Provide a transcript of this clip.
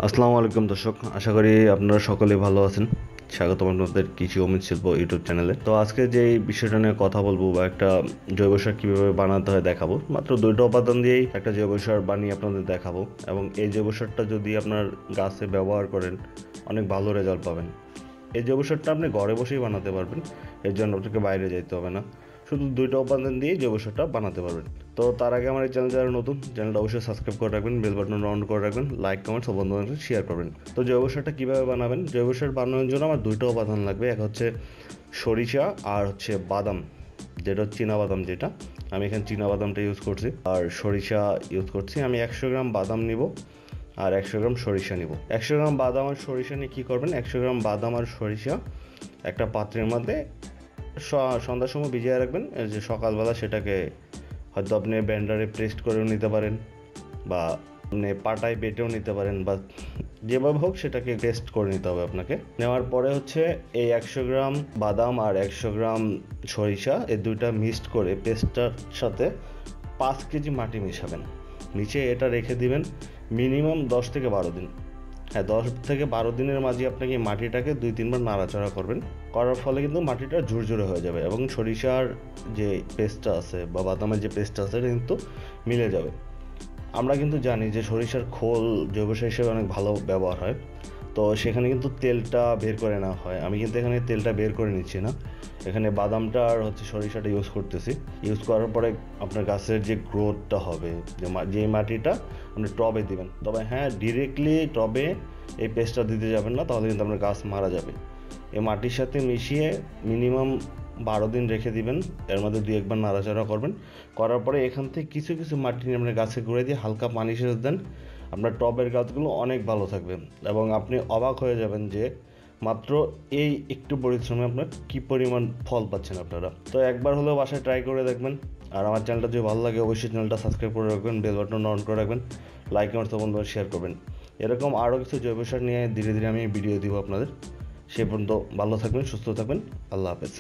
আসসালামু আলাইকুম দর্শক, আশা করি আপনারা সকলে ভালো আছেন। স্বাগতম আপনাদের কৃষি অমিত শিল্প ইউটিউব চ্যানেলে। তো আজকে যে বিষয়টা নিয়ে কথা বলবো বা একটা জৈব সার কীভাবে বানাতে হয় দেখাবো। মাত্র 2টা উপাদান দিয়েই একটা জৈব সার বানিয়ে আপনাদের দেখাবো, এবং এই জৈব সারটা যদি আপনার গাছে ব্যবহার করেন অনেক ভালো রেজাল্ট পাবেন। এই জৈব সারটা আপনি ঘরে বসেই বানাতে পারবেন, এর জন্য আপনাকে বাইরে যেতে হবে না। শুধু 2টা উপাদান দিয়েই জৈব সারটা বানাতে পারবেন। তো তার আগে আমার এই চ্যানেল যারা নতুন, চ্যানেলটা অবশ্যই সাবস্ক্রাইব করে রাখবেন, বেল বাটন অন করে রাখবেন, লাইক কমেন্ট সব বন্ধুদের শেয়ার করবেন। তো জৈব সারটা কীভাবে বানাবেন? জৈব সার বানানোর জন্য আমার 2টা উপাদান লাগবে। এক হচ্ছে সরিষা আর হচ্ছে বাদাম, যেটা চীনা বাদাম, যেটা আমি এখানে চীনা বাদামটা ইউজ করছি, আর সরিষা ইউজ করছি। আমি 100 গ্রাম বাদাম নিব আর 100 গ্রাম সরিষা নিব। 100 গ্রাম বাদাম আর সরিষা নিয়ে কী করবেন? 100 গ্রাম বাদাম আর সরিষা একটা পাত্রের মধ্যে সন্ধ্যার সময় ভিজিয়ে রাখবেন। যে সকালবেলা সেটাকে হয়তো আপনি ব্লেন্ডারে পেস্ট করেও নিতে পারেন, বা আপনি পাটায় বেটেও নিতে পারেন, বা যেভাবে হোক সেটাকে পেস্ট করে নিতে হবে আপনাকে। নেওয়ার পরে হচ্ছে এই 100 গ্রাম বাদাম আর 100 গ্রাম সরিষা, এই দুইটা মিক্সড করে পেস্টটার সাথে 5 কেজি মাটি মিশাবেন। নিচে এটা রেখে দিবেন মিনিমাম 10 থেকে 12 দিন। হ্যাঁ, 10 থেকে 12 দিনের মাঝে আপনাকে মাটিটাকে 2-3 বার নাড়াচাড়া করবেন। করার ফলে কিন্তু মাটিটা ঝুরঝুরে হয়ে যাবে, এবং সরিষার যে পেস্টটা আছে বা বাদামের যে পেস্টটা আছে এটা কিন্তু মিলে যাবে। আমরা কিন্তু জানি যে সরিষার খোল জৈব সার হিসেবে অনেক ভালো ব্যবহার হয়, তো সেখানে কিন্তু তেলটা বের করে নেওয়া হয়। আমি কিন্তু এখানে তেলটা বের করে নিচ্ছি না, এখানে বাদামটা আর হচ্ছে সরিষাটা ইউজ করতেছি। ইউজ করার পরে আপনার গাছের যে গ্রোথটা হবে, যে মাটিটা আপনি টবে দিবেন, তবে হ্যাঁ, ডিরেক্টলি টবে এই পেস্টটা দিতে যাবেন না, তাহলে কিন্তু আপনার গাছ মারা যাবে। এই মাটির সাথে মিশিয়ে মিনিমাম 12 দিন রেখে দিবেন। এর মধ্যে 2-1 বার নাড়াচাড়া করবেন। করার পরে এখান থেকে কিছু কিছু মাটি নিয়ে আপনার গাছে গুঁড়ে দিয়ে হালকা পানি সেচ দেন। আপনার টবের গাছগুলো অনেক ভালো থাকবে, এবং আপনি অবাক হয়ে যাবেন যে মাত্র এই একটু পরিশ্রমে আপনার কী পরিমাণ ফল পাচ্ছেন আপনারা। তো একবার হলেও বাসায় ট্রাই করে দেখবেন। আর আমার চ্যানেলটা যদি ভালো লাগে অবশ্যই চ্যানেলটা সাবস্ক্রাইব করে রাখবেন, বেল বাটন অন করে রাখবেন, লাইক কমেন্ট বন্ধুরা শেয়ার করবেন। এরকম আরও কিছু জৈব সার নিয়ে ধীরে ধীরে আমি ভিডিও দিব আপনাদের। সে পর্যন্ত ভালো থাকবেন, সুস্থ থাকবেন। আল্লাহ হাফেজ।